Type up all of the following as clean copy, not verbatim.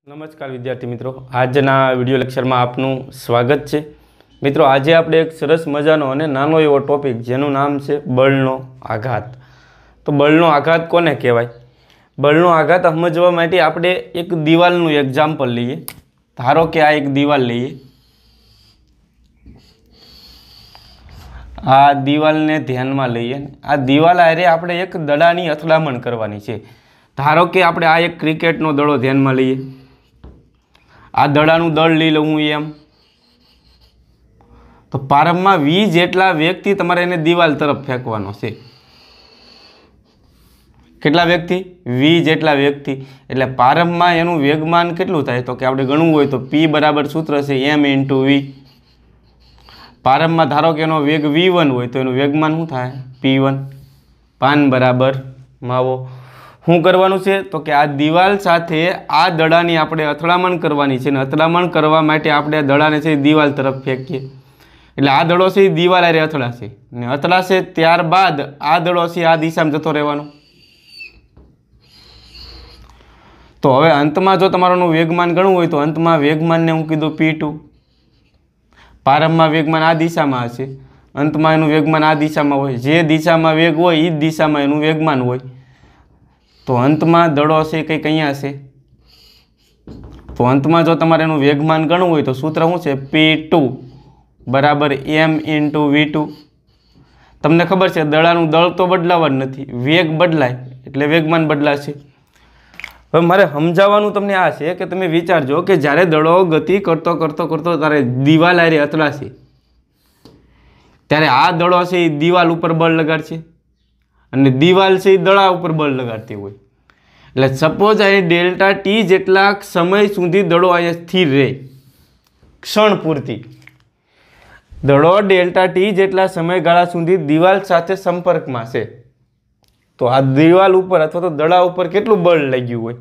नमस्कार विद्यार्थी मित्रों, आजना विडियो लेक्चर में आपनु स्वागत है। मित्रों, आज आप एक सरस मजानो अने नानो एवो टॉपिक जेनु नाम है बळनो आघात। तो बळनो आघात कोने कहेवाय? बळनो आघात समजवा माटे आपणे एक दीवालनु एक्जाम्पल लईए। धारो के आ एक दीवाल लईए, आ दीवाल ने ध्यान में लईए। आ दीवाल हारे आपणे एक दड़ानी અથડામણ करवानी छे। धारो के आपणे आ एक क्रिकेटनो दड़ो ध्यान में लईए। आ दड़ानु दड़ लई लऊं एम तो प्रारंभ में वी जेटला व्यक्ति तमारे एने दीवाल तरफ फेंकवानो छे। केटला व्यक्ति? वी जेटला व्यक्ति। एटले प्रारंभ में एनु वेगमान केटलुं थाय? तो के आपणे गणવું હોય तो P बराबर सूत्र छे m * v। प्रारंभ में धारो के एनो वेग v1 होय तो एनु वेगमान शुं थाय? p1। पान बराबर मावो। શું કરવાનું છે? તો કે આ દિવાલ સાથે આ દડાની આપણે અથડામણ કરવાની છે ને અથડામણ કરવા માટે આપણે આ દડાને છે દિવાલ તરફ ફેંકીએ। એટલે આ દડો છે દિવાલ હારે અથડાશે ને અથડાશે ત્યારબાદ આ દડો છે આ દિશામાં જતો રહેવાનો। તો હવે અંતમાં જો તમારું વેગમાન ગણવું હોય તો અંતમાં વેગમાનને હું કીધું p2। પ્રારંભમાં વેગમાન આ દિશામાં હશે, અંતમાં એનું વેગમાન આ દિશામાં હોય। જે દિશામાં વેગ હોય એ જ દિશામાં એનું વેગમાન હોય। तो अंत में दड़ो से कंईक अहींया छे। तो अंत में जो तमारे एनुं वेगमान गणवुं होय तो सूत्र शुं छे? P2 बराबर m * v2। तमने खबर छे दड़ानुं दळ तो बदलावानुं नथी, वेग बदलाय एटले वेगमान बदलाशे। हवे मारे समजाववानुं तमने आ छे के तमे विचारजो के ज्यारे दड़ो गति करतो करतो करतो तारे दीवाल हारे અથડાશે त्यारे आ दड़ो छे ए दीवाल उपर बळ लगाडशे અને દીવાલ છે દડા ઉપર બળ લગાડતી હોય। એટલે સપોઝ આ ડેલ્ટા ટી જેટલા સમય સુધી દડો અહીંયા સ્થિર રહે, ક્ષણ પૂરતી દડો ડેલ્ટા ટી જેટલા સમયગાળા સુધી દીવાલ સાથે સંપર્કમાં છે તો આ દીવાલ ઉપર અથવા તો દડા ઉપર કેટલું બળ લાગ્યું હોય?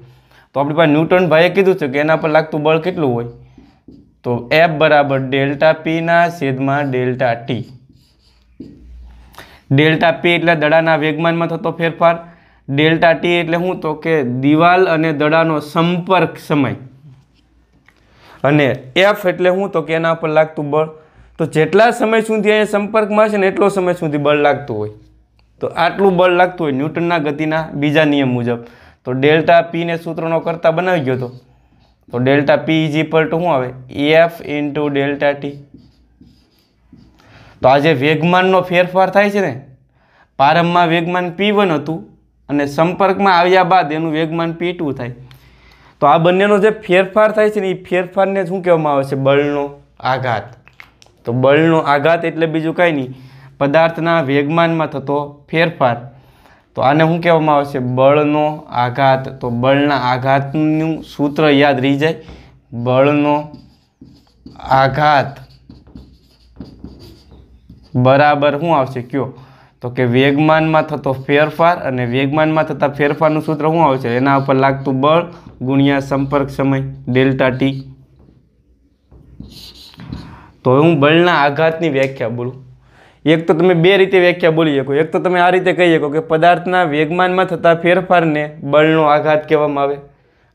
તો આપણી પાસે ન્યૂટન ભાઈએ કીધું છે કે એના પર લાગતું બળ કેટલું હોય? તો F બરાબર ડેલ્ટા પી ના છેદમાં ડેલ્ટા ટી। डेल्टा पी एटले दड़ाना वेगमानमां थतो फेरफार, डेल्टा टी एटले शुं तो के दीवाल अने दड़ानो संपर्क समय, अने एफ एटले शुं तो के एना पर लागतुं बळ। तो जेटला समय सुधी अहींया संपर्कमां छे ने एटलो समय सुधी बळ लागतुं होय तो आटलुं बळ लागतुं होय न्यूटनना गतिना बीजा नियम मुजब। तो डेल्टा पी ने सूत्रनो करता बनावी गयो तो डेल्टा पी = शुं आवे? F * delta T. तो आज वेगमाननो फेरफार थाय छे ने, प्रारंभमां वेगमान p1 हतुं अने संपर्कमां आव्या बाद एनुं वेगमान p2 थाय। तो आ बंनेनो जे फेरफार थाय छे ने ए फेरफारने शुं कहेवामां आवे छे? बळनो आघात। तो बळनो आघात एटले बीजुं कांई नहीं, पदार्थना वेगमानमां थतो फेरफार। तो आने शुं कहेवामां आवे छे? बळनो आघात। तो बळना आघातनुं सूत्र याद रही जाय, बळनो आघात बराबर शुं आवशे क्यो? तो के वेगमान में थतो फेरफार अने वेगमान में थता फेरफारनुं सूत्र शुं आवशे? एना उपर लागतुं बळ गुणिया संपर्क समय डेल्टा टी। तो हूँ बळना आघातनी व्याख्या बोलूँ। एक तो तमे बे रीते व्याख्या बोली शको। एक तो तमे आ रीते कही शको के पदार्थना वेगमान में थता फेरफारने बळनो आघात कहेवामां आवे।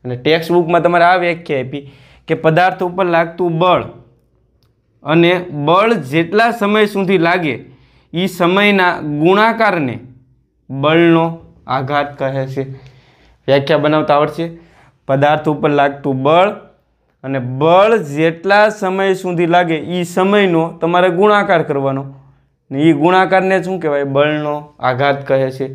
अने टेक्स्ट बुक में तमारे आ व्याख्या आपी के पदार्थ उपर लागतुं बळ अने बळ जेटला समय सुधी लागे ई समयना गुणाकारने बळनो आघात कहे छे। व्याख्या बनावता आवडशे। पदार्थ उपर लागतुं बळ अने बळ जेटला समय सुधी लागे ई समयनो तमारे गुणाकार करवानो ने ई गुणाकारने शुं कहेवाय? बळनो आघात कहे छे।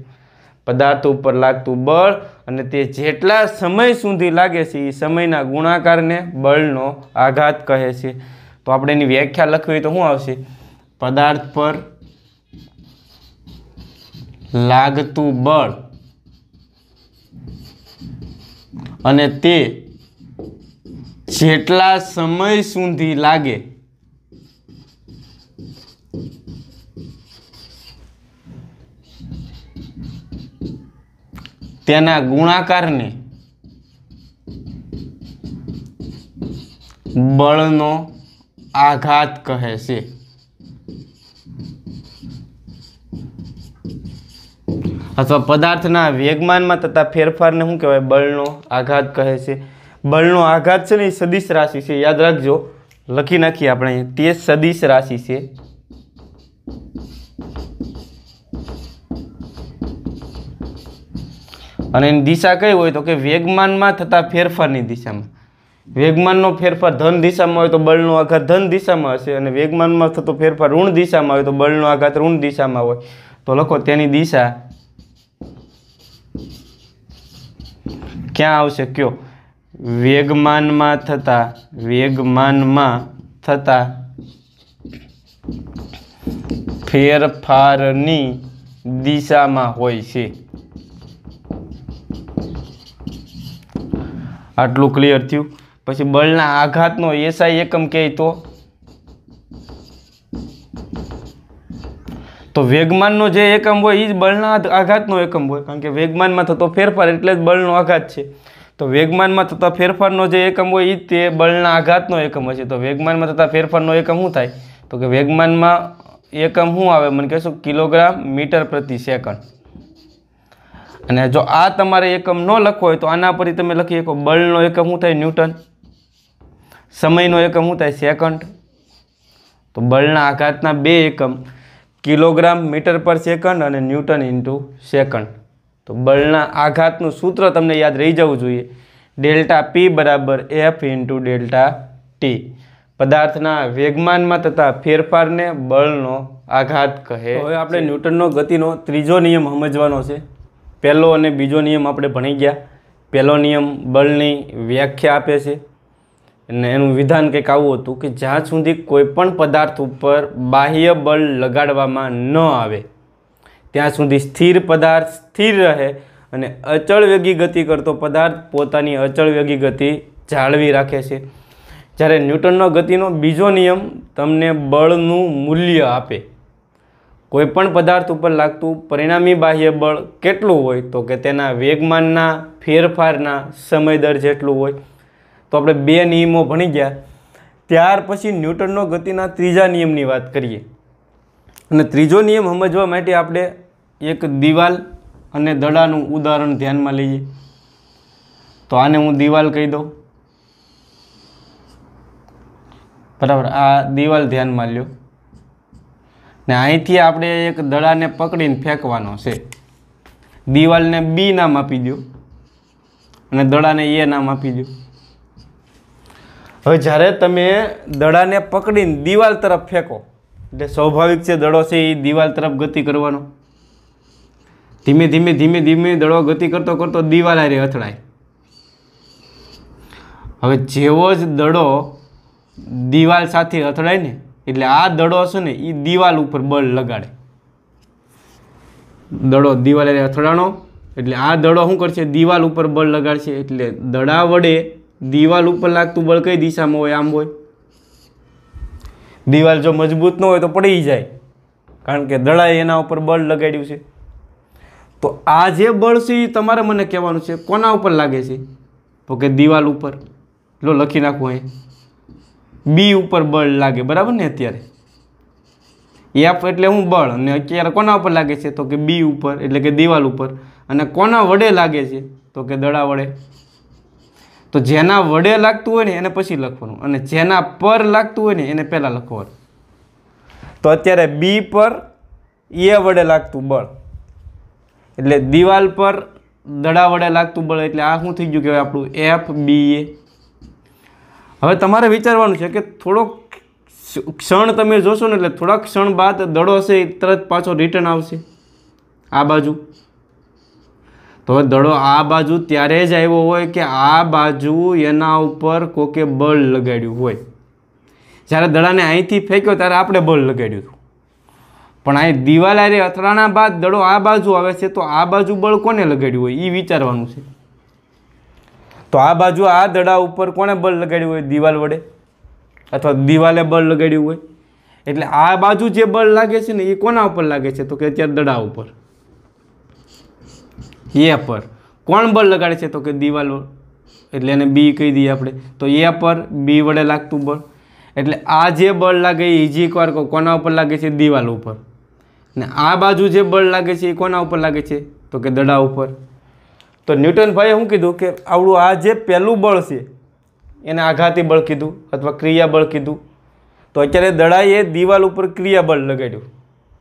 पदार्थ उपर लागतुं बळ अने ते जेटला समय सुधी लागे छे ई समयना गुणाकारने बळनो आघात कहे छे। तो आपणे एनी व्याख्या लखवी तो शुं आवशे? पदार्थ पर लागतुं बळ अने ते जेटला समय सुधी लागे तेना गुणाकारने बळनो आघात कहे छे। अथवा पदार्थना वेगमानमां थता फेरफारने शुं कहेवाय? बळनो आघात कहे छे। બળનો આઘાત છે ને એ સદિશ રાશિ છે, યાદ રાખજો, લખી નાખીએ આપણે, તે સદિશ રાશિ છે. અને એની દિશા કઈ હોય તો કે વેગમાનમાં થતા ફેરફારની દિશામાં. વેગમાનનો ફેરફાર ધન દિશામાં હોય તો બળનો આઘાત ધન દિશામાં હશે, અને વેગમાનમાં થતો ફેરફાર ઋણ દિશામાં હોય તો બળનો આઘાત ઋણ દિશામાં હોય. તો લખો તેની દિશા ક્યાં આવશે? કયો? વેગમાનમાં થતા ફેરફારની દિશામાં હોય છે. આટલું ક્લિયર થયું. પછી બળના આઘાતનો એસઆઈ એકમ કહે તો વેગમાનનો જે એકમ હોય એ જ બળના આઘાતનો એકમ હોય, કારણ કે વેગમાનમાં થતો ફેરફાર એટલે જ બળનો આઘાત છે. તો વેગમાનમાં થતા ફેરફારનો જે એકમ હોય એ જ તે બળના આઘાતનો એકમ હશે. તો વેગમાનમાં થતા ફેરફારનો એકમ શું થાય? તો કે વેગમાનમાં એકમ શું આવે? મને કહેશો કિલોગ્રામ મીટર પ્રતિ સેકન્ડ. અને જો આ તમારે એકમ ન લખવો હોય તો આના પરથી તમે લખી શકો બળનો એકમ શું થાય? ન્યૂટન. સમયનો એકમ શું થાય? સેકન્ડ. તો બળના આઘાતના બે એકમ કિલોગ્રામ મીટર પર સેકન્ડ અને ન્યૂટન ઇન્ટુ સેકન્ડ. તો બળના આઘાતનું સૂત્ર તમને યાદ રહી જવું જોઈએ, ડેલ્ટા પી બરાબર એફ ઇન્ટુ ડેલ્ટા ટી. પદાર્થના વેગમાનમાં થતા ફેરફારને બળનો આઘાત કહે. હવે આપણે ન્યૂટનનો ગતિનો ત્રીજો નિયમ સમજવાનો છે. પહેલો અને બીજો નિયમ આપણે ભણી ગયા. પહેલો નિયમ બળની વ્યાખ્યા આપે છે, અને એનું વિધાન કંઈક આવું હતું કે જ્યાં સુધી કોઈ પણ પદાર્થ ઉપર બાહ્ય બળ લગાડવામાં ન આવે ત્યાં સુધી સ્થિર પદાર્થ સ્થિર રહે, અને અચળ વેગી ગતિ કરતો પદાર્થ પોતાની અચળ વેગી ગતિ જાળવી રાખે છે. જ્યારે ન્યૂટનનો ગતિનો બીજો નિયમ તમને બળનું મૂલ્ય આપે. કોઈ પણ પદાર્થ ઉપર લાગતું પરિણામી બાહ્ય બળ કેટલું હોય તો કે તેના વેગમાનના ફેરફારના સમય દર જેટલું હોય. તો આપણે બે નિયમો ભણી ગયા. ત્યાર પછી ન્યૂટનનો ગતિના ત્રીજા નિયમની વાત કરીએ. અને ત્રીજો નિયમ સમજવા માટે આપણે એક દિવાલ અને દડાનું ઉદાહરણ ધ્યાનમાં લઈએ. તો આને હું દિવાલ કહી દઉં, બરાબર. આ દિવાલ ધ્યાનમાં લ્યો, ને અહીંથી આપણે એક દડાને પકડીને ફેંકવાનો છે. દિવાલને બી નામ આપી દો અને દડાને એ નામ આપી દો. હવે જ્યારે તમે દડાને પકડીને દિવાલ તરફ ફેંકો એટલે સ્વાભાવિક છે દડો છે એ દિવાલ તરફ ગતિ કરવાનો. ધીમે ધીમે ધીમે ધીમે દડો ગતિ કરતો કરતો દિવાલ હારે અથડાય. હવે જેવો જ દડો દિવાલ સાથે અથડાય ને એટલે આ દડો છે ને એ દિવાલ ઉપર બળ લગાડે. દડો દિવાલ હારે અથડાણો એટલે આ દડો શું કરશે? દિવાલ ઉપર બળ લગાડશે. એટલે દડા વડે દિવાલ ઉપર લાગતું બળ કઈ દિશામાં હોય? આમ હોય. દિવાલ જો મજબૂત ન હોય તો પડી જાય, કારણ કે દડાએ એના ઉપર બળ લગાડ્યું છે. તો આ જે બળ છે એ તમારે મને કહેવાનું છે કોના ઉપર લાગે છે? તો કે દિવાલ ઉપર. લો લખી નાખું અહીં, બી ઉપર બળ લાગે, બરાબર ને? અત્યારે એફ એટલે હું બળ, અને અત્યારે કોના ઉપર લાગે છે? તો કે બી ઉપર, એટલે કે દિવાલ ઉપર. અને કોના વડે લાગે છે? તો કે દડા વડે. તો જેના વડે લાગતું હોય ને એને પછી લખવાનું, અને જેના પર લાગતું હોય ને એને પહેલાં લખવાનું. તો અત્યારે બી પર એ વડે લાગતું બળ એટલે દિવાલ પર દડા વડે લાગતું બળ, એટલે આ શું થઈ ગયું કહેવાય આપણું? એફ બી એ. હવે તમારે વિચારવાનું છે કે થોડોક ક્ષણ તમે જોશો ને એટલે થોડાક ક્ષણ બાદ દડો છે એ તરત પાછો રિટર્ન આવશે આ બાજુ. તો દડો આ બાજુ ત્યારે જ આવ્યો હોય કે આ બાજુ એના ઉપર કોકે બળ લગાડ્યું હોય. જ્યારે દડાને અહીંથી ફેંક્યો ત્યારે આપણે બળ લગાડ્યું હતું, પણ અહીં દિવાલ હારે અથડાણા બાદ દડો આ બાજુ આવે છે, તો આ બાજુ બળ કોને લગાડ્યું હોય એ વિચારવાનું છે. તો આ બાજુ આ દડા ઉપર કોણે બળ લગાડ્યું હોય? દિવાલ વડે, અથવા દિવાલે બળ લગાડ્યું હોય. એટલે આ બાજુ જે બળ લાગે છે ને એ કોના ઉપર લાગે છે? તો કે અત્યારે દડા ઉપર, એ પર. કોણ બળ લગાડે છે? તો કે દિવાલ, એટલે એને બી કહી દઈએ આપણે. તો એ પર બી વડે લાગતું બળ. એટલે આ જે બળ લાગે એ ઇજી એક વાર કોના ઉપર લાગે છે? દિવાલ ઉપર. ને આ બાજુ જે બળ લાગે છે એ કોના ઉપર લાગે છે? તો કે દડા ઉપર. તો તો ન્યૂટન ભાઈએ શું કીધું કે આવડું આ જે પહેલું બળ છે એને આઘાતી બળ કીધું અથવા ક્રિયાબળ કીધું. તો અત્યારે દડાઈએ દિવાલ ઉપર ક્રિયાબળ લગાડ્યું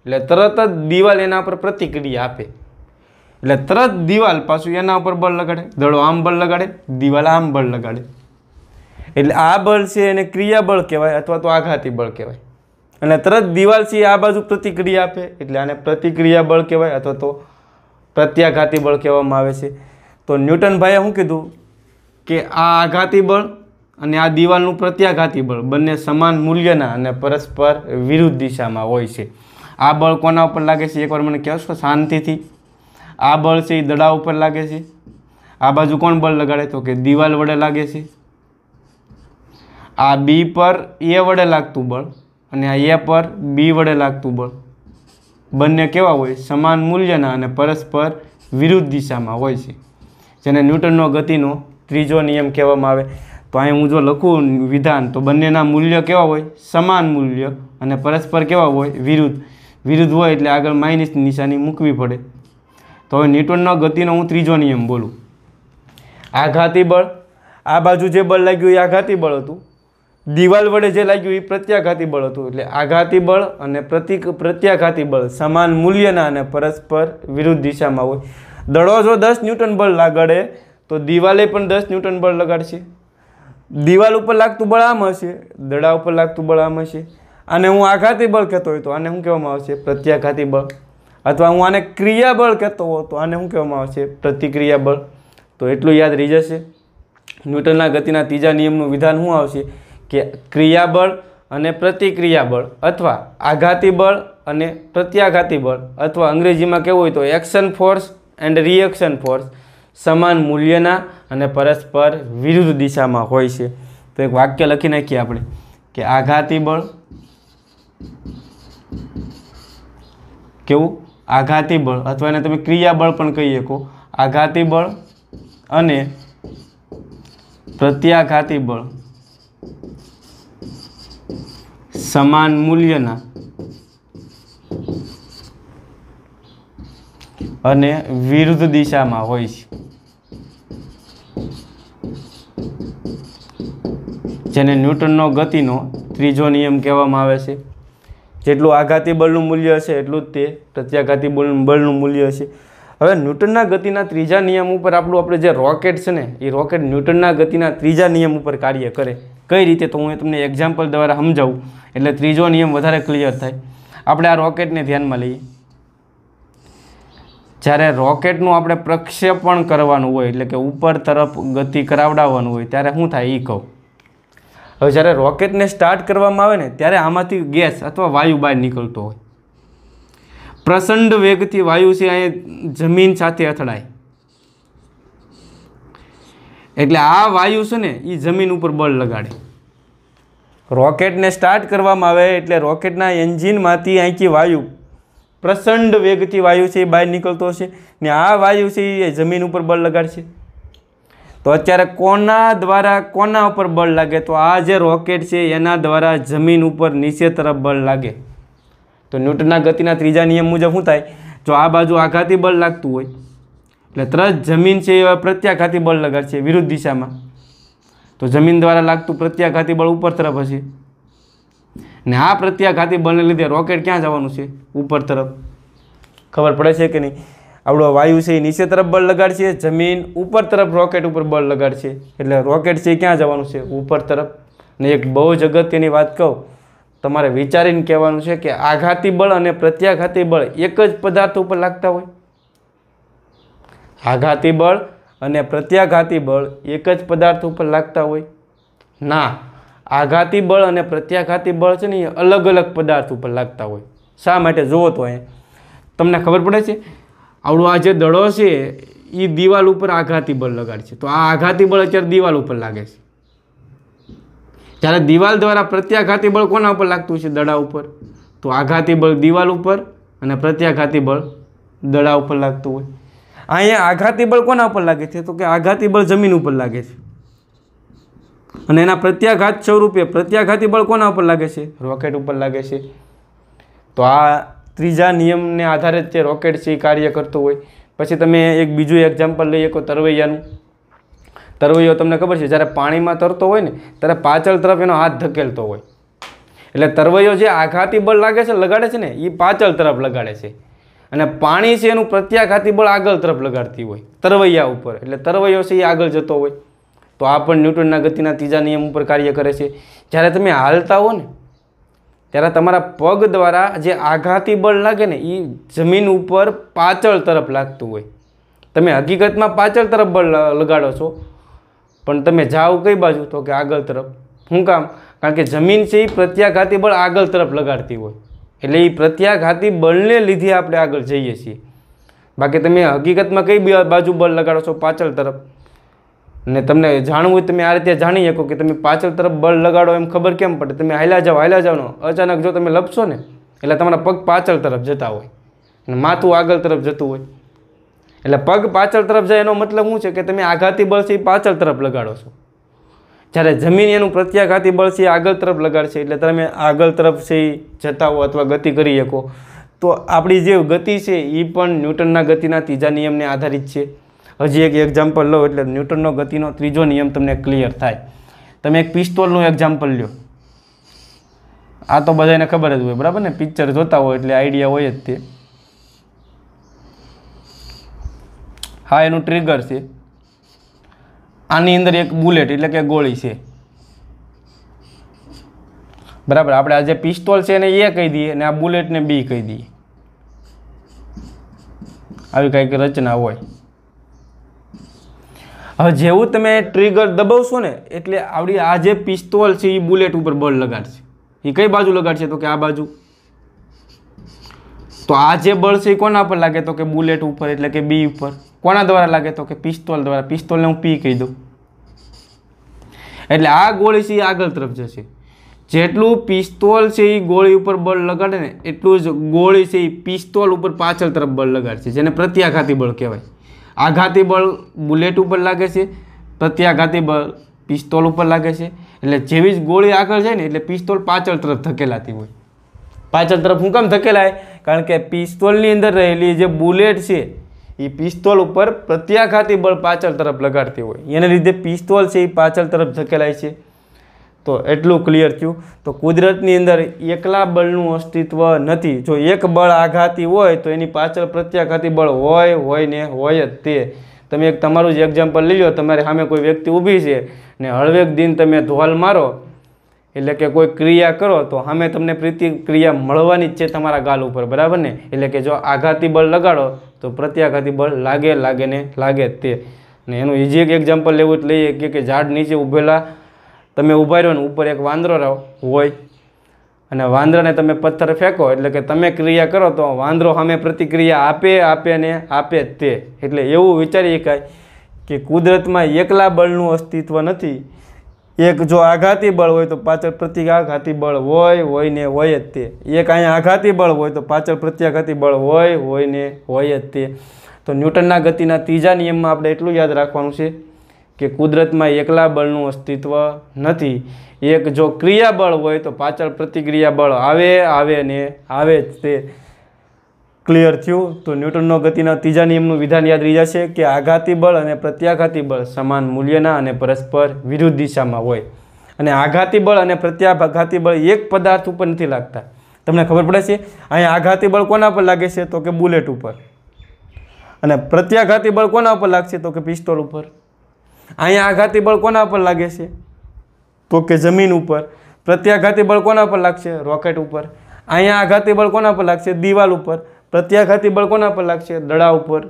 એટલે તરત જ દિવાલ એના પર પ્રતિક્રિયા આપે, એટલે તરત દિવાલ પાછું એના ઉપર બળ લગાડે. દડો આમ બળ લગાડે, દિવાલ આમ બળ લગાડે. એટલે આ બળ છે એને ક્રિયાબળ કહેવાય અથવા તો આઘાતી બળ કહેવાય. અને તરત દિવાલ છે આ બાજુ પ્રતિક્રિયા આપે એટલે આને પ્રતિક્રિયા બળ કહેવાય અથવા તો પ્રત્યાઘાતી બળ કહેવામાં આવે છે. તો ન્યૂટન ભાઈએ શું કીધું કે આ આઘાતી બળ અને આ દિવાલનું પ્રત્યાઘાતી બળ બંને સમાન મૂલ્યના અને પરસ્પર વિરુદ્ધ દિશામાં હોય છે. આ બળ કોના ઉપર લાગે છે એકવાર મને કહેશો શાંતિથી? આ બળ છે એ દડા ઉપર લાગે છે. આ બાજુ કોણ બળ લગાડે? તો કે દિવાલ વડે લાગે છે. આ બી પર એ વડે લાગતું બળ અને આ એ પર બી વડે લાગતું બળ બંને કેવા હોય? સમાન મૂલ્યના અને પરસ્પર વિરુદ્ધ દિશામાં હોય છે, જેને ન્યૂટનનો ગતિનો ત્રીજો નિયમ કહેવામાં આવે. તો અહીં હું જો લખું વિધાન તો બંનેના મૂલ્ય કેવા હોય? સમાન મૂલ્ય અને પરસ્પર કેવા હોય? વિરુદ્ધ. વિરુદ્ધ હોય એટલે આગળ માઇનસની નિશાની મૂકવી પડે. તો હવે ન્યૂટનનો ગતિનો હું ત્રીજો નિયમ બોલું. આઘાતી બળ, આ બાજુ જે બળ લાગ્યું એ આઘાતી બળ હતું. દિવાલ વડે જે લાગ્યું એ પ્રત્યાઘાતી બળ હતું. એટલે આઘાતી બળ અને પ્રત્યાઘાતી બળ સમાન મૂલ્યના અને પરસ્પર વિરુદ્ધ દિશામાં હોય. દડો જો 10 ન્યૂટન બળ લગાડે તો દિવાલે પણ 10 ન્યૂટન બળ લગાડશે. દિવાલ ઉપર લાગતું બળ આમ હશે, દડા ઉપર લાગતું બળ આમ હશે. આને હું આઘાતી બળ કહેતો હોય તો આને શું કહેવામાં આવશે? પ્રત્યાઘાતી બળ. અથવા હું આને ક્રિયાબળ કહેતો હોય તો આને શું કહેવામાં આવશે? પ્રતિક્રિયા બળ. તો એટલું યાદ રહી જશે. ન્યૂટનના ગતિના ત્રીજા નિયમનું વિધાન શું આવશે કે ક્રિયાબળ અને પ્રતિક્રિયા બળ અથવા આઘાતી બળ અને પ્રત્યાઘાતી બળ અથવા અંગ્રેજીમાં કહેવું હોય તો action force and reaction force સમાન મૂલ્યના અને પરસ્પર વિરુદ્ધ દિશામાં હોય છે. તો એક વાક્ય લખી નાખીએ આપણે કે આઘાતી બળ કેવું? આઘાતી બળ અથવા એને તમે ક્રિયાબળ પણ કહી શકો. આઘાતી બળ અને પ્રત્યાઘાતી બળ સમાન મૂલ્યના અને વિરુદ્ધ દિશામાં હોય છે, જેને ન્યૂટનનો ગતિનો ત્રીજો નિયમ કહેવામાં આવે છે. જેટલું આઘાતી બળનું મૂલ્ય હશે એટલું જ તે પ્રત્યાઘાતી બળનું મૂલ્ય હશે. હવે ન્યૂટનના ગતિના ત્રીજા નિયમ ઉપર આપણે જે રોકેટ છે ને એ રોકેટ ન્યૂટનના ગતિના ત્રીજા નિયમ ઉપર કાર્ય કરે. કઈ રીતે? તો હું તમને એક્ઝામ્પલ દ્વારા સમજાવું એટલે ત્રીજો નિયમ વધારે ક્લિયર થાય. આપણે આ રોકેટને ધ્યાનમાં લઈએ. જ્યારે રોકેટનું આપણે પ્રક્ષેપણ કરવાનું હોય એટલે કે ઉપર તરફ ગતિ કરાવડાવવાનું હોય ત્યારે શું થાય એ કહું. હવે જ્યારે રોકેટને સ્ટાર્ટ કરવામાં આવે ને ત્યારે આમાંથી ગેસ અથવા વાયુ બહાર નીકળતો હોય. પ્રચંડ વેગથી વાયુ છે અહીં જમીન સાથે અથડાય એટલે આ વાયુ છે ને એ જમીન ઉપર બળ લગાડે. રોકેટને સ્ટાર્ટ કરવામાં આવે એટલે રોકેટના એન્જિનમાંથી અહીંથી વાયુ પ્રચંડ વેગથી વાયુ છે એ બહાર નીકળતો હશે ને આ વાયુ છે એ જમીન ઉપર બળ લગાડશે. તો અત્યારે કોના દ્વારા કોના ઉપર બળ લાગે? તો આ જે રોકેટ છે એના દ્વારા જમીન ઉપર નીચે તરફ બળ લાગે. તો ન્યૂટનના ગતિના ત્રીજા નિયમ મુજબ શું થાય? જો આ બાજુ આઘાતી બળ લાગતું હોય એટલે તરત જમીન છે એ પ્રત્યાઘાતી બળ લગાડશે વિરુદ્ધ દિશામાં. તો જમીન દ્વારા લાગતું પ્રત્યાઘાતી બળ ઉપર તરફ હશે ને આ પ્રત્યાઘાતી બળને લીધે રોકેટ ક્યાં જવાનું છે? ઉપર તરફ. ખબર પડે છે કે નહીં? આવડો વાયુ છે એ નીચે તરફ બળ લગાડશે, જમીન ઉપર તરફ રોકેટ ઉપર બળ લગાડશે એટલે રોકેટ છે એ ક્યાં જવાનું છે? ઉપર તરફ. ને એક બહુ જ અગત્યની વાત કહું, તમારે વિચારીને કહેવાનું છે કે આઘાતી બળ અને પ્રત્યાઘાતી બળ એક જ પદાર્થ ઉપર લાગતા હોય? આઘાતી બળ અને પ્રત્યાઘાતી બળ એક જ પદાર્થ ઉપર લાગતા હોય? ના, આઘાતી બળ અને પ્રત્યાઘાતી બળ છે ને એ અલગ અલગ પદાર્થ ઉપર લાગતા હોય. શા માટે? જુઓ તો અહીંયા તમને ખબર પડે છે. આવડું આ જે દડો છે એ દિવાલ ઉપર આઘાતી બળ લગાડશે તો આ આઘાતી બળ અત્યારે દિવાલ ઉપર લાગે છે. જ્યારે દિવાલ દ્વારા પ્રત્યાઘાતી બળ કોના ઉપર લાગતું છે? દડા ઉપર. તો આઘાતી બળ દિવાલ ઉપર અને પ્રત્યાઘાતી બળ દડા ઉપર લાગતું હોય. અહીંયા આઘાતી બળ કોના ઉપર લાગે છે? તો કે આઘાતી બળ જમીન ઉપર લાગે છે અને એના પ્રત્યાઘાત સ્વરૂપે પ્રત્યાઘાતી બળ કોના ઉપર લાગે છે? રોકેટ ઉપર લાગે છે. તો આ ત્રીજા નિયમને આધારે તે રોકેટ છે એ કાર્ય કરતું હોય. પછી તમે એક બીજું એક્ઝામ્પલ લઈ શકો તરવૈયાનું. તરવૈયો તમને ખબર છે જ્યારે પાણીમાં તરતો હોય ને ત્યારે પાછળ તરફ એનો હાથ ધકેલતો હોય. એટલે તરવૈયો જે આઘાતી બળ લાગે છે લગાડે છે ને એ પાછળ તરફ લગાડે છે, અને પાણી છે એનું પ્રત્યાઘાતી બળ આગળ તરફ લગાડતી હોય તરવૈયા ઉપર. એટલે તરવૈયો છે એ આગળ જતો હોય. તો આ પણ ન્યૂટનના ગતિના ત્રીજા નિયમ ઉપર કાર્ય કરે છે. જ્યારે તમે હાલતા હો ને ત્યારે તમારા પગ દ્વારા જે આઘાતી બળ લાગે ને એ જમીન ઉપર પાછળ તરફ લાગતું હોય. તમે હકીકતમાં પાછળ તરફ બળ લગાડો છો, પણ તમે જાઓ કઈ બાજુ? તો કે આગળ તરફ. શું કામ? કારણ કે જમીન છે એ પ્રત્યાઘાતી બળ આગળ તરફ લગાડતી હોય. એટલે એ પ્રત્યાઘાતી બળને લીધે આપણે આગળ જઈએ છીએ. બાકી તમે હકીકતમાં કઈ બાજુ બળ લગાડો છો? પાછળ તરફ. ને તમને જાણવું હોય તમે આ રીતે જાણી શકો કે તમે પાછળ તરફ બળ લગાડો એમ ખબર કેમ પડે? તમે હાલ્યા જાઓ અચાનક જો તમે લપસો ને એટલે તમારા પગ પાછળ તરફ જતા હોય અને માથું આગળ તરફ જતું હોય. એટલે પગ પાછળ તરફ જાય એનો મતલબ શું છે કે તમે આઘાતી બળ છે એ પાછળ તરફ લગાડો છો, જ્યારે જમીન એનું પ્રત્યાઘાતી બળ છે એ આગળ તરફ લગાડશે. એટલે તમે આગળ તરફ છે એ જતા હો અથવા ગતિ કરી શકો. તો આપણી જે ગતિ છે એ પણ ન્યૂટનના ગતિના ત્રીજા નિયમને આધારિત છે. હજી એક એક્ઝામ્પલ લો એટલે ન્યૂટનનો ગતિનો ત્રીજો નિયમ તમને ક્લિયર થાય. તમે એક પિસ્તોલનું એક્ઝામ્પલ લ્યો. આ તો બધાને ખબર જ હોય, બરાબર ને? પિક્ચર જોતા હોય એટલે આઈડિયા હોય જ તે. હા, એનું ટ્રિગર છે. આની અંદર એક બુલેટ એટલે કે ગોળી છે, બરાબર? આપણે આ જે પિસ્તોલ છે એને એ કહી દઈએ અને આ બુલેટને બી કહી દઈએ. આવી કંઈક રચના હોય. હવે જેવું તમે ટ્રિગર દબાવશો ને એટલે આવડી આ જે પિસ્તોલ છે એ બુલેટ ઉપર બળ લગાડશે. એ કઈ બાજુ લગાડશે? તો કે આ બાજુ. તો આ જે બળ છે એ કોના પર લાગે? તો કે બુલેટ ઉપર એટલે કે બી ઉપર. કોના દ્વારા લાગે? તો કે પિસ્તોલ દ્વારા. પિસ્તોલને હું પી કહી દઉં. એટલે આ ગોળી છે એ આગળ તરફ જશે. જેટલું પિસ્તોલ છે એ ગોળી ઉપર બળ લગાડે ને એટલું જ ગોળી છે એ પિસ્તોલ ઉપર પાછળ તરફ બળ લગાડશે, જેને પ્રત્યાઘાતી બળ કહેવાય. આઘાતી બળ બુલેટ ઉપર લાગે છે, પ્રત્યાઘાતી બળ પિસ્તોલ ઉપર લાગે છે. એટલે જેવી જ ગોળી આગળ જાય ને એટલે પિસ્તોલ પાછળ તરફ ધકેલાતી હોય. પાછળ તરફ શું કામ ધકેલાય? કારણ કે પિસ્તોલની અંદર રહેલી જે બુલેટ છે એ પિસ્તોલ ઉપર પ્રત્યાઘાતી બળ પાછળ તરફ લગાડતી હોય. એને લીધે પિસ્તોલ છે એ પાછળ તરફ ધકેલાય છે. તો એટલું ક્લિયર થયું. તો કુદરતની અંદર એકલા બળનું અસ્તિત્વ નથી. જો એક બળ આઘાતી હોય તો એની પાછળ પ્રત્યાઘાતી બળ હોય ને હોય જ તે. તમે એક તમારું જ એક્ઝામ્પલ લઈ લો. તમારી સામે કોઈ વ્યક્તિ ઊભી છે ને હળવેક દિન તમે ધોલ મારો એટલે કે કોઈ ક્રિયા કરો તો સામે તમને પ્રતિક્રિયા મળવાની જ છે તમારા ગાલ ઉપર, બરાબર ને? એટલે કે જો આઘાતી બળ લગાડો તો પ્રત્યાઘાતી બળ લાગે જ તે. ને એનું ઈજી એક એક્ઝામ્પલ લેવું એટલે લઈએ કે ઝાડ નીચે ઊભેલા તમે ઊભા રહ્યો ને ઉપર એક વાંદરો હોય અને વાંદરાને તમે પથ્થર ફેંકો એટલે કે તમે ક્રિયા કરો તો વાંદરો સામે પ્રતિક્રિયા આપે જ તે. એટલે એવું વિચારી શકાય કે કુદરતમાં એકલા બળનું અસ્તિત્વ નથી. એક જો આઘાતી બળ હોય તો પાછળ પ્રત્યાઘાતી બળ હોય ને હોય જ તે. એક અહીંયા આઘાતી બળ હોય તો પાછળ પ્રત્યાઘાતી બળ હોય ને હોય જ તે. તો ન્યૂટનના ગતિના ત્રીજા નિયમમાં આપણે એટલું યાદ રાખવાનું છે કે કુદરતમાં એકલા બળનું અસ્તિત્વ નથી. એક જો ક્રિયા બળ હોય તો પાછળ પ્રતિક્રિયા બળ આવે જ તે. ક્લિયર થયું? તો ન્યૂટનનો ગતિના ત્રીજા નિયમનું વિધાન યાદ રહી જશે કે આઘાતી બળ અને પ્રત્યાઘાતી બળ સમાન મૂલ્યના અને પરસ્પર વિરુદ્ધ દિશામાં હોય. અને આઘાતી બળ અને પ્રત્યાઘાતી બળ એક પદાર્થ ઉપર નથી લાગતા. તમને ખબર પડે છે? અહીંયા આઘાતી બળ કોના પર લાગે છે? તો કે બુલેટ ઉપર. અને પ્રત્યાઘાતી બળ કોના ઉપર લાગશે? તો કે પિસ્તોલ ઉપર. અહીંયા આઘાતી બળ કોના પર લાગે છે? તો કે જમીન ઉપર. પ્રત્યાઘાતી બળ કોના પર લાગશે? રોકેટ ઉપર. અહીંયા આઘાતી બળ કોના પર લાગશે? દિવાલ ઉપર. પ્રત્યાઘાતી બળ કોના પર લાગશે? દડા ઉપર.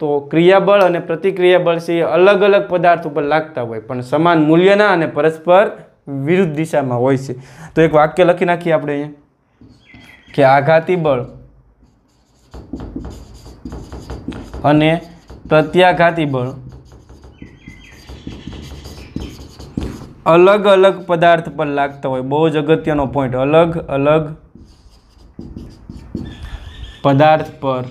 તો ક્રિયાબળ અને પ્રતિક્રિયા બળ છે એ અલગ અલગ પદાર્થ ઉપર લાગતા હોય પણ સમાન મૂલ્યના અને પરસ્પર વિરુદ્ધ દિશામાં હોય છે. તો એક વાક્ય લખી નાખીએ આપણે અહીંયા કે આઘાતી બળ અને પ્રત્યાઘાતી બળ અલગ અલગ પદાર્થ પર લાગતા હોય. બહુ જ અગત્યનો પોઈન્ટ. અલગ અલગ પદાર્થ પર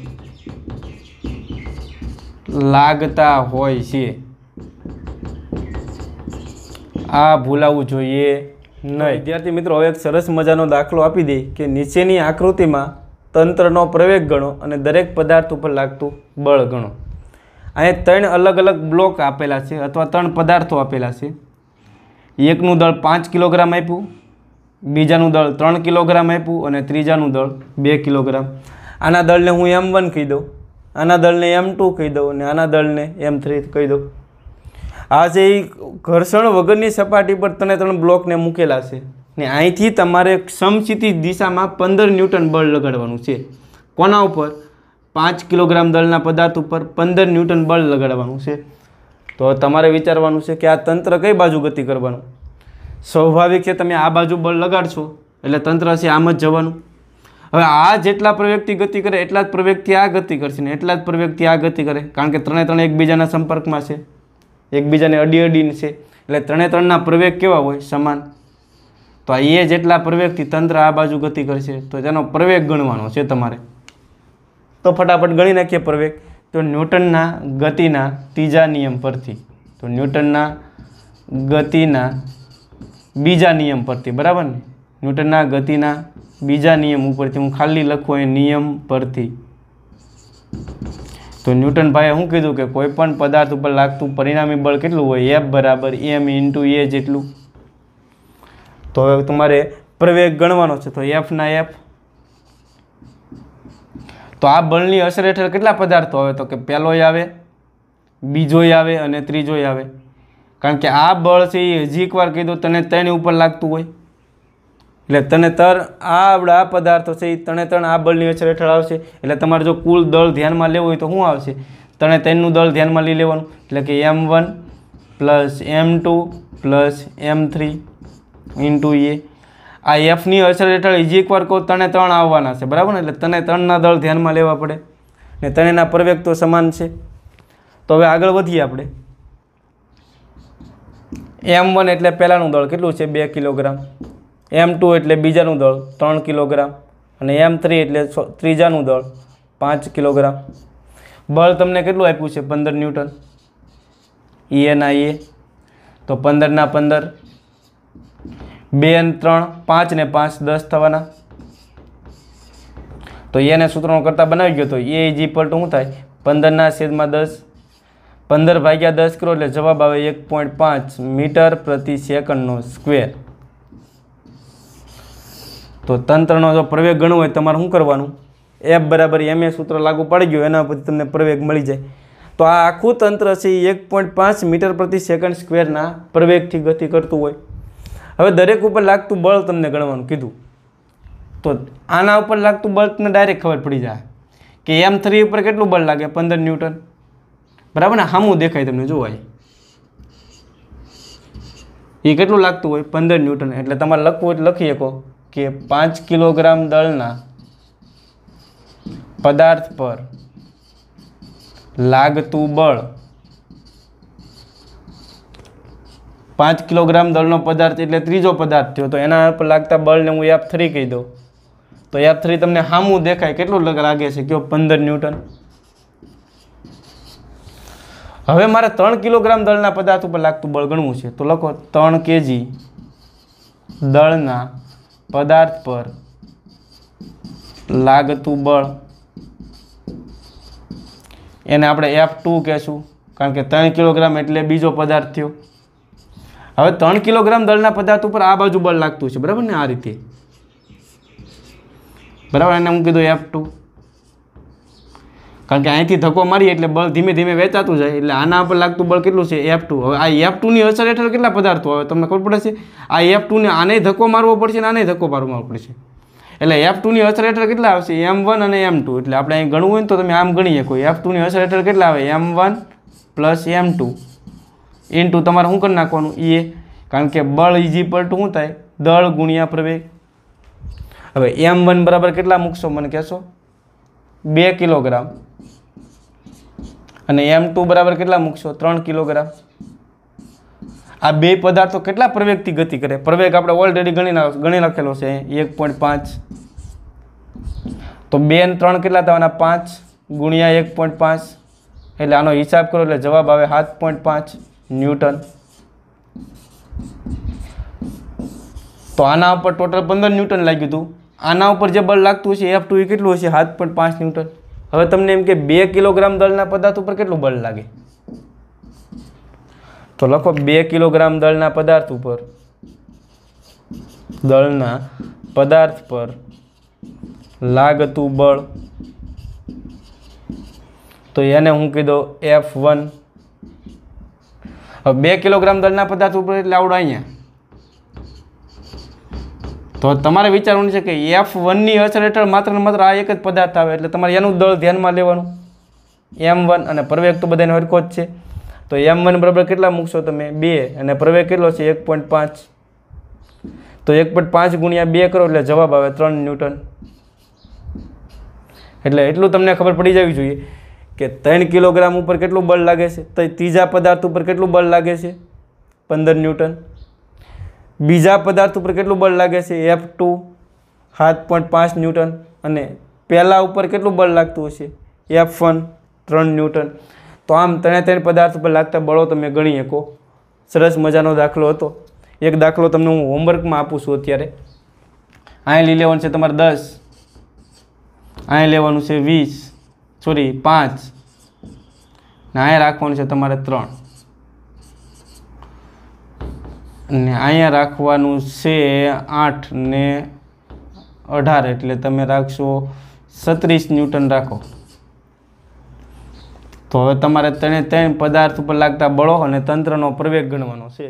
લાગતા હોય છે. આ ભૂલાવવું જોઈએ નહીં. વિદ્યાર્થી મિત્રો, હવે એક સરસ મજાનો દાખલો આપી દઈ કે નીચેની આકૃતિમાં તંત્રનો પ્રવેગ ગણો અને દરેક પદાર્થ ઉપર લાગતું બળ ગણો. અહીંયા 3 અલગ અલગ બ્લોક આપેલા છે અથવા 3 પદાર્થો આપેલા છે. એકનું દળ 5 કિલોગ્રામ આપ્યું, બીજાનું દળ 3 કિલોગ્રામ આપ્યું અને ત્રીજાનું દળ 2 કિલોગ્રામ. આના દળને હું M1 કહી દઉં, આના દળને M2 કહી દઉં અને આના દળને M3 કહી દઉં. આ છે એ ઘર્ષણ વગરની સપાટી પર 3 બ્લોકને મૂકેલા છે ને અહીંથી તમારે સમક્ષિતિજ દિશામાં 15 ન્યૂટન બળ લગાડવાનું છે. કોના ઉપર? 5 કિલોગ્રામ દળના પદાર્થ ઉપર 15 ન્યૂટન બળ લગાડવાનું છે. તો તમારે વિચારવાનું છે કે આ તંત્ર કઈ બાજુ ગતિ કરવાનું. સ્વાભાવિક છે તમે આ બાજુ બળ લગાડશો એટલે તંત્ર છે આમ જ જવાનું. હવે આ જેટલા પ્રવેગથી ગતિ કરે એટલા જ પ્રવેગથી આ ગતિ કરશે ને એટલા જ પ્રવેગથી આ ગતિ કરે, કારણ કે 3 એકબીજાના સંપર્કમાં છે, એકબીજાને અડીને છે, એટલે 3ના પ્રવેગ કેવા હોય? સમાન. તો આ એ જેટલા પ્રવેગથી તંત્ર આ બાજુ ગતિ કરશે તો તેનો પ્રવેગ ગણવાનો છે તમારે. તો ફટાફટ ગણી નાખીએ પ્રવેગ. તો ન્યૂટનના ગતિના ત્રીજા નિયમ પરથી, તો ન્યૂટનના ગતિના બીજા નિયમ પરથી, બરાબર ને? ન્યૂટનના ગતિના બીજા નિયમ ઉપરથી હું ખાલી લખું એ નિયમ પરથી. તો ન્યૂટન ભાઈએ શું કીધું કે કોઈ પણ પદાર્થ ઉપર લાગતું પરિણામી બળ કેટલું હોય? F બરાબર m × a જેટલું. તો હવે તમારે પ્રવેગ ગણવાનો છે. તો F ના F. તો આ બળની અસર હેઠળ કેટલા પદાર્થો આવે? તો કે પહેલોય આવે, બીજોય આવે અને ત્રીજોય આવે. કારણ કે આ બળ છે એ હજી એકવાર કહી દો તને 3 ઉપર લાગતું હોય એટલે તને આ પદાર્થો છે એ 3 આ બળની અસર હેઠળ આવશે. એટલે તમારે જો કુલ દળ ધ્યાનમાં લેવું હોય તો શું આવશે? 3નું દળ ધ્યાનમાં લઈ લેવાનું. એટલે કે M1 + M2 + M3 × a. આ Fની અસર હેઠળ હજી એકવાર કહો 3 આવવાના છે, બરાબર ને? એટલે 3ના દળ ધ્યાનમાં લેવા પડે ને 3ના પ્રવેગ તો સમાન છે. તો હવે આગળ વધીએ આપણે. M1 એટલે પહેલાનું દળ કેટલું છે? 2 કિલોગ્રામ. M2 એટલે બીજાનું દળ 3 કિલોગ્રામ અને M3 એટલે ત્રીજાનું દળ 5 કિલોગ્રામ. બળ તમને કેટલું આપ્યું છે? 15 ન્યૂટન. E ના E. તો 15 ના 15, 2 અને 3 5 ને 5 10 થવાના. તો એને સૂત્રનો કરતા બનાવી ગયો તો A શું થાય? 15/10. 15/10 કરો એટલે જવાબ આવે 1.5 મીટર પ્રતિ સેકન્ડનો સ્ક્વેર. તો તંત્રનો જો પ્રવેગ ગણવો હોય તમારે શું કરવાનું? F બરાબર ma સૂત્ર લાગુ પડી ગયું, એના પછી તમને પ્રવેગ મળી જાય. તો આ આખું તંત્ર છે એ 1.5 મીટર પ્રતિ સેકન્ડ સ્ક્વેરના પ્રવેગથી ગતિ કરતું હોય. હવે દરેક ઉપર લાગતું બળ તમને ગણવાનું કીધું. તો આના ઉપર લાગતું બળ તમને ડાયરેક્ટ ખબર પડી જાય કે M3 ઉપર કેટલું બળ લાગે? 15 ન્યૂટન, બરાબર ને? સામું દેખાય તમને, જોવાય એ કેટલું લાગતું હોય? 15 ન્યૂટન. એટલે તમારે લખવું એટલે લખી શકો કે 5 કિલોગ્રામ દળના પદાર્થ પર લાગતું બળ, 5 કિલોગ્રામ દળનો પદાર્થ એટલે ત્રીજો પદાર્થ થયો, તો એના પર લાગતા બળને હું F3 કહી દઉં. તો F3 તમને સામું દેખાય કેટલું લાગે છે? કયો? 15 ન્યૂટન. હવે મારે 3 કિલોગ્રામ દળના પદાર્થ ઉપર લાગતું બળ ગણવું છે. તો લખો 3 kg દળના પદાર્થ પર લાગતું બળ, એને આપણે F2 કહેશું, કારણ કે 3 કિલોગ્રામ એટલે બીજો પદાર્થ થયો. હવે 3 કિલોગ્રામ દળના પદાર્થ ઉપર આ બાજુ બળ લાગતું છે, બરાબર ને? આ રીતે, બરાબર. એને હું કીધું F2, કારણ કે અહીંથી ધક્કો મારીએ એટલે બળ ધીમે ધીમે વેચાતું જાય, એટલે આના પર લાગતું બળ કેટલું છે? F2. હવે આ F2ની અસર હેઠળ કેટલા પદાર્થો આવે તમને ખબર પડે છે? આ F2ને આને ધક્કો મારવો પડશે અને આને ધક્કો મારવો પડશે. એટલે F2ની અસર હેઠળ કેટલા આવશે? M1 અને M2. એટલે આપણે અહીં ગણવું હોય ને તો તમે આમ ગણી શકો. F2ની અસર હેઠળ કેટલા આવે? M1 + M2 ઇન્ટુ તમારે શું કરી નાખવાનું? E. કારણ કે બળ શું થાય? દળ ગુણ્યા પ્રવેગ. હવે M1 બરાબર કેટલા મૂકશો મને કહેશો? 2 કિલોગ્રામ. અને M2 બરાબર કેટલા મૂકશો? 3 કિલોગ્રામ. આ બે પદાર્થો કેટલા પ્રવેગથી ગતિ કરે? પ્રવેગ આપણે ઓલરેડી ગણી લખેલો છે 1.5. તો 2 અને 3 કેટલા થવાના? 5 ગુણ્યા 1.5. એટલે આનો હિસાબ કરો એટલે જવાબ આવે 7.5 ન્યૂટન. તો આના ઉપર ટોટલ 15 ન્યૂટન લાગ્યું હતું. આના ઉપર જે બળ લાગતું હશે F2 એ કેટલું હશે 7.5 ન્યૂટન. હવે તમને એમ કે 2 કિલોગ્રામ દળના પદાર્થ ઉપર કેટલું બળ લાગે, તો લખો 2 કિલોગ્રામ દળના પદાર્થ ઉપર પર લાગતું બળ, તો એને હું કીધું F1. હવે 2 કિલોગ્રામ દળના પદાર્થ ઉપર એટલે આવડો અહીંયા. તો તમારે વિચારવાનું છે કે F1 ની અસર હેઠળ માત્ર ને માત્ર આ એક જ પદાર્થ આવે, એટલે તમારે એનું દળ ધ્યાનમાં લેવાનું M1, અને પ્રવેગ તો બધાનો હરખો જ છે. તો M1 બરાબર કેટલા મૂકશો તમે 2, અને પ્રવેગ કેટલો છે 1.5. તો 1.5 ગુણ્યા 2 કરો એટલે જવાબ આવે 3 ન્યૂટન. એટલે એટલું તમને ખબર પડી જવી જોઈએ કે 3 કિલોગ્રામ ઉપર કેટલું બળ લાગે છે, તો ત્રીજા પદાર્થ ઉપર કેટલું બળ લાગે છે 15 ન્યૂટન, બીજા પદાર્થ ઉપર કેટલું બળ લાગે છે F2 7.5 ન્યૂટન, અને પહેલા ઉપર કેટલું બળ લાગતું હશે F1 3 ન્યૂટન. તો આમ ત્રણે પદાર્થ ઉપર લાગતા બળો તમે ગણી શકો. સરસ મજાનો દાખલો હતો. એક દાખલો તમને હું હોમવર્કમાં આપું છું અત્યારે. અહીં લઈ લેવાનું છે તમારે 10, અહીં લેવાનું છે 5, ને અહીંયા રાખવાનું છે તમારે 3, અને અહીંયા રાખવાનું છે 8 ને 18, એટલે તમે રાખશો 36 ન્યૂટન રાખો. તો હવે તમારે ત્રણે પદાર્થ ઉપર લાગતા બળો અને તંત્રનો પ્રવેગ ગણવાનો છે.